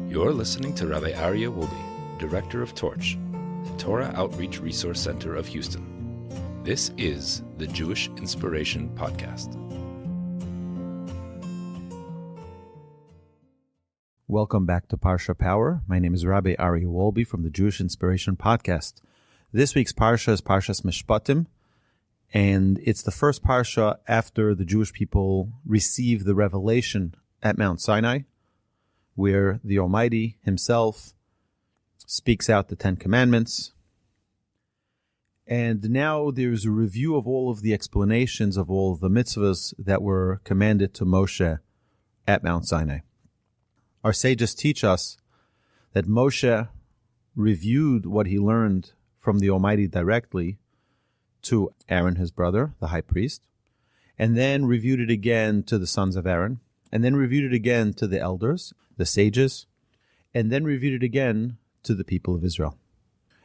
You're listening to Rabbi Aryeh Wolbe, Director of Torch, the Torah Outreach Resource Center of Houston. This is the Jewish Inspiration Podcast. Welcome back to Parsha Power. My name is Rabbi Aryeh Wolbe from the Jewish Inspiration Podcast. This week's Parsha is Parsha Mishpatim, and it's the first Parsha after the Jewish people receive the revelation at Mount Sinai, where the Almighty Himself speaks out the Ten Commandments. And now there's a review of all of the explanations of all of the mitzvahs that were commanded to Moshe at Mount Sinai. Our sages teach us that Moshe reviewed what he learned from the Almighty directly to Aaron, his brother, the high priest, and then reviewed it again to the sons of Aaron, and then reviewed it again to the elders, the sages, and then reviewed it again to the people of Israel.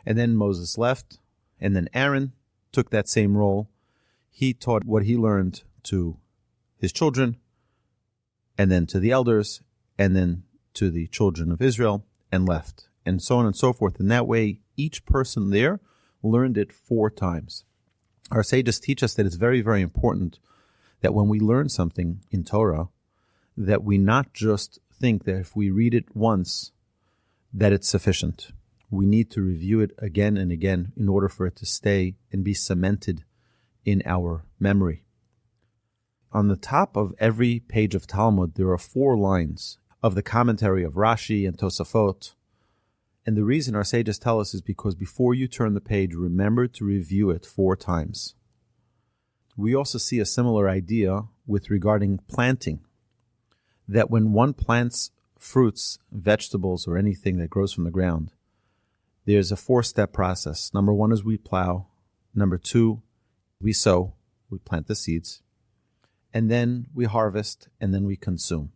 And then Moses left, and then Aaron took that same role. He taught what he learned to his children, and then to the elders, and then to the children of Israel, and left, and so on and so forth. And that way, each person there learned it 4 times. Our sages teach us that it's very, very important that when we learn something in Torah, that we not just think that if we read it once, that it's sufficient. We need to review it again and again in order for it to stay and be cemented in our memory. On the top of every page of Talmud, there are 4 lines of the commentary of Rashi and Tosafot. And the reason our sages tell us is because before you turn the page, remember to review it 4 times. We also see a similar idea with regarding planting, that when one plants fruits, vegetables, or anything that grows from the ground, there's a 4-step process. Number 1 is we plow. Number 2, we sow, we plant the seeds. And then we harvest, and then we consume.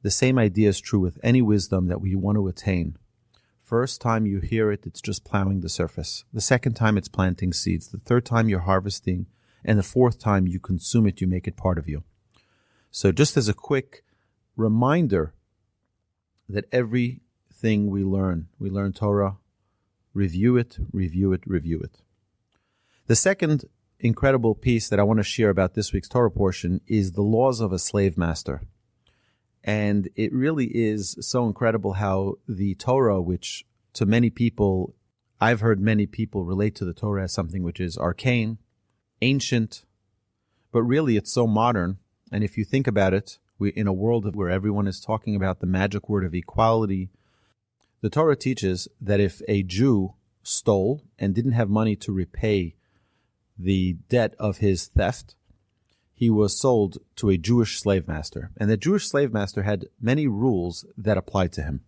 The same idea is true with any wisdom that we want to attain. First time you hear it, it's just plowing the surface. The second time, it's planting seeds. The third time, you're harvesting. And the 4th time, you consume it, you make it part of you. So just as a quick reminder that everything we learn Torah, review it, review it, review it. The second incredible piece that I want to share about this week's Torah portion is the laws of a slave master. And it really is so incredible how the Torah, which to many people, I've heard many people relate to the Torah as something which is arcane, ancient, but really it's so modern. And if you think about it, we're in a world where everyone is talking about the magic word of equality. The Torah teaches that if a Jew stole and didn't have money to repay the debt of his theft, he was sold to a Jewish slave master. And the Jewish slave master had many rules that applied to him.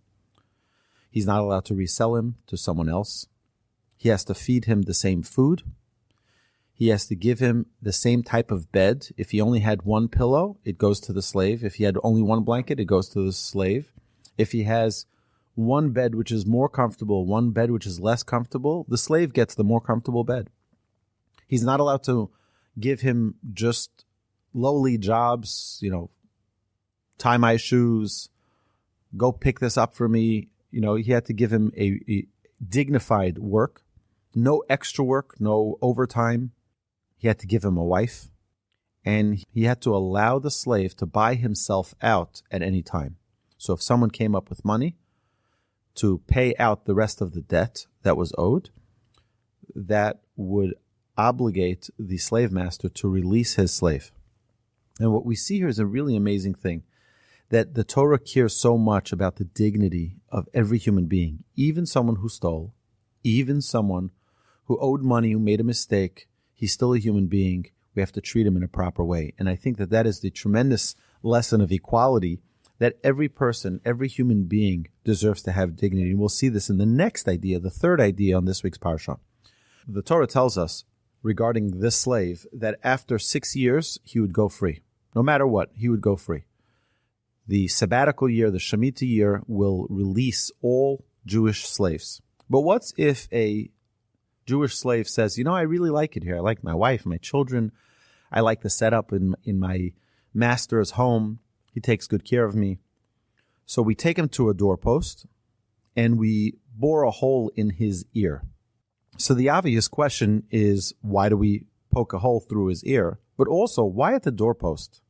He's not allowed to resell him to someone else. He has to feed him the same food. He has to give him the same type of bed. If he only had 1 pillow, it goes to the slave. If he had only 1 blanket, it goes to the slave. If he has 1 bed which is more comfortable, 1 bed which is less comfortable, the slave gets the more comfortable bed. He's not allowed to give him just lowly jobs, tie my shoes, go pick this up for me. He had to give him a dignified work, no extra work, no overtime. He had to give him a wife, and he had to allow the slave to buy himself out at any time. So if someone came up with money to pay out the rest of the debt that was owed, that would obligate the slave master to release his slave. And what we see here is a really amazing thing, that the Torah cares so much about the dignity of every human being, even someone who stole, even someone who owed money, who made a mistake. He's still a human being. We have to treat him in a proper way. And I think that that is the tremendous lesson of equality, that every person, every human being deserves to have dignity. And we'll see this in the next idea, the third idea on this week's Parsha. The Torah tells us regarding this slave that after 6 years, he would go free. No matter what, he would go free. The sabbatical year, the Shemitah year, will release all Jewish slaves. But what's if a Jewish slave says, I really like it here. I like my wife, my children. I like the setup in my master's home. He takes good care of me. So we take him to a doorpost and we bore a hole in his ear. So the obvious question is, why do we poke a hole through his ear? But also, why at the doorpost?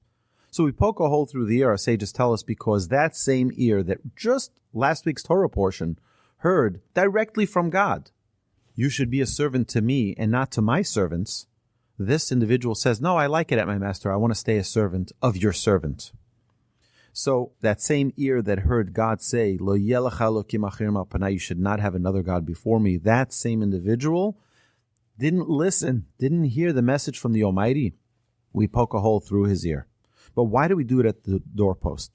So we poke a hole through the ear, our sages tell us, because that same ear that just last week's Torah portion heard directly from God, you should be a servant to me and not to my servants. This individual says, no, I like it at my master. I want to stay a servant of your servant. So that same ear that heard God say, Lo yelecha elokim achirim al panai, you should not have another God before me, that same individual didn't listen, didn't hear the message from the Almighty. We poke a hole through his ear. But why do we do it at the doorpost?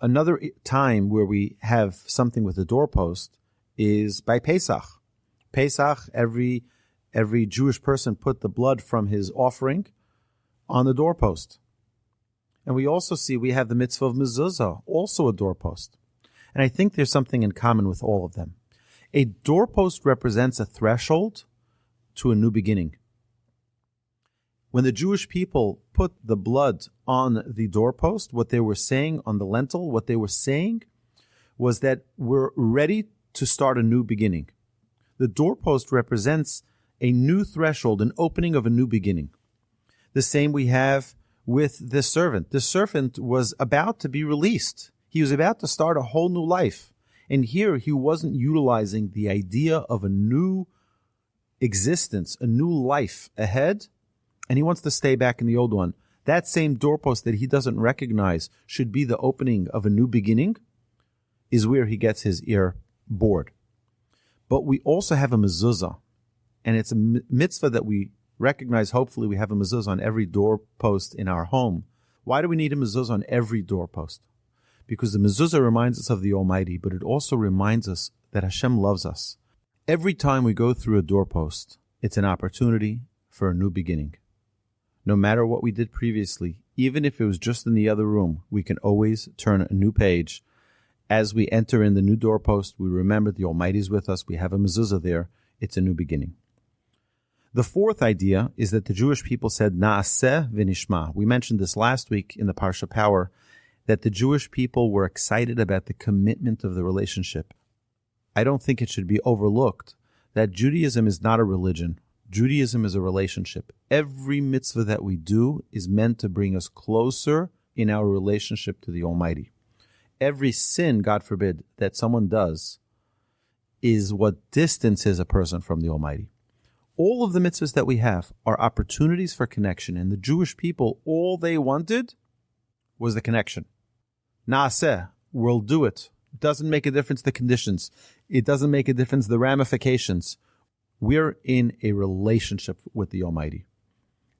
Another time where we have something with the doorpost is by Pesach. Pesach, every Jewish person put the blood from his offering on the doorpost. And we also see we have the mitzvah of mezuzah, also a doorpost. And I think there's something in common with all of them. A doorpost represents a threshold to a new beginning. When the Jewish people put the blood on the doorpost, what they were saying on the lintel, what they were saying was that we're ready to start a new beginning. The doorpost represents a new threshold, an opening of a new beginning. The same we have with the servant. The servant was about to be released. He was about to start a whole new life. And here he wasn't utilizing the idea of a new existence, a new life ahead, and he wants to stay back in the old one. That same doorpost that he doesn't recognize should be the opening of a new beginning is where he gets his ear bored. But we also have a mezuzah, and it's a mitzvah that we recognize. Hopefully we have a mezuzah on every doorpost in our home. Why do we need a mezuzah on every doorpost? Because the mezuzah reminds us of the Almighty, but it also reminds us that Hashem loves us. Every time we go through a doorpost, it's an opportunity for a new beginning. No matter what we did previously, even if it was just in the other room, we can always turn a new page. As we enter in the new doorpost, we remember the Almighty is with us. We have a mezuzah there. It's a new beginning. The fourth idea is that the Jewish people said, Na'aseh v'nishma. We mentioned this last week in the Parsha Power, that the Jewish people were excited about the commitment of the relationship. I don't think it should be overlooked that Judaism is not a religion. Judaism is a relationship. Every mitzvah that we do is meant to bring us closer in our relationship to the Almighty. Every sin, God forbid, that someone does is what distances a person from the Almighty. All of the mitzvahs that we have are opportunities for connection, and the Jewish people, all they wanted was the connection. Naaseh, we'll do it. It doesn't make a difference the conditions. It doesn't make a difference the ramifications. We're in a relationship with the Almighty.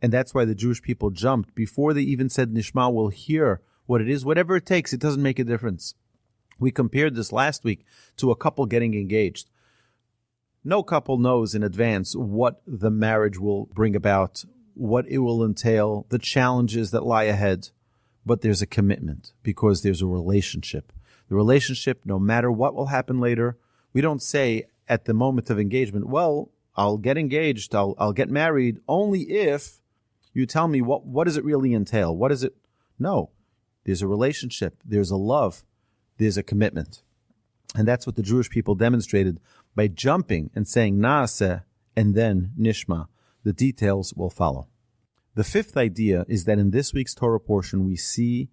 And that's why the Jewish people jumped. Before they even said Nishma, we'll hear what it is. Whatever it takes, it doesn't make a difference. We compared this last week to a couple getting engaged. No couple knows in advance what the marriage will bring about, what it will entail, the challenges that lie ahead. But there's a commitment because there's a relationship. The relationship, no matter what will happen later, we don't say at the moment of engagement, well, I'll get engaged, I'll get married only if you tell me what does it really entail? What is it? No, there's a relationship, there's a love, there's a commitment. And that's what the Jewish people demonstrated by jumping and saying Naaseh and then Nishma. The details will follow. The fifth idea is that in this week's Torah portion, we see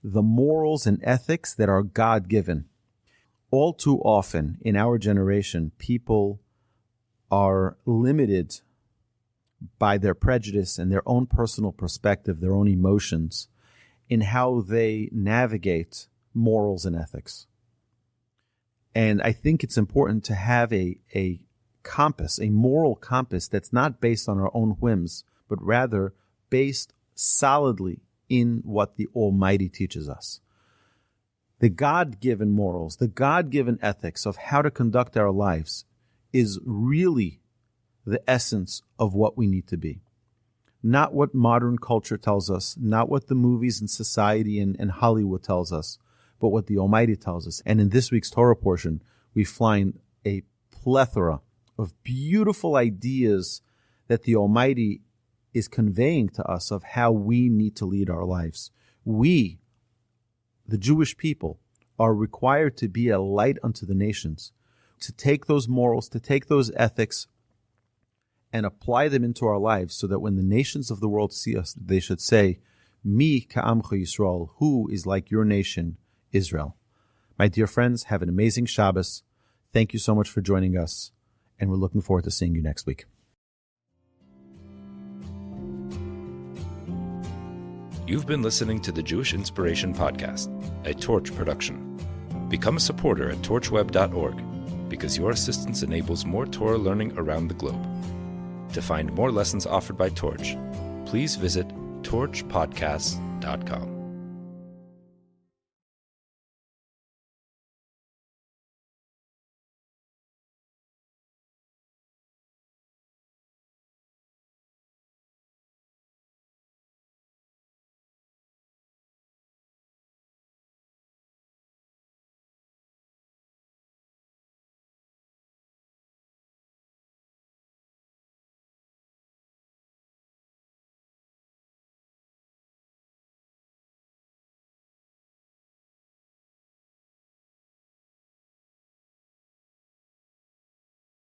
the morals and ethics that are God-given. All too often in our generation, people are limited by their prejudice and their own personal perspective, their own emotions, in how they navigate morals and ethics. And I think it's important to have a compass, a moral compass that's not based on our own whims, but rather based solidly in what the Almighty teaches us. The God-given morals, the God-given ethics of how to conduct our lives is really the essence of what we need to be. Not what modern culture tells us, not what the movies and society and Hollywood tells us, but what the Almighty tells us. And in this week's Torah portion, we find a plethora of beautiful ideas that the Almighty is conveying to us of how we need to lead our lives. We, the Jewish people are required to be a light unto the nations, to take those morals, to take those ethics, and apply them into our lives so that when the nations of the world see us, they should say, Mi ka'amcha Yisrael, who is like your nation, Israel. My dear friends, have an amazing Shabbos. Thank you so much for joining us, and we're looking forward to seeing you next week. You've been listening to the Jewish Inspiration Podcast, a Torch production. Become a supporter at torchweb.org because your assistance enables more Torah learning around the globe. To find more lessons offered by Torch, please visit torchpodcasts.com.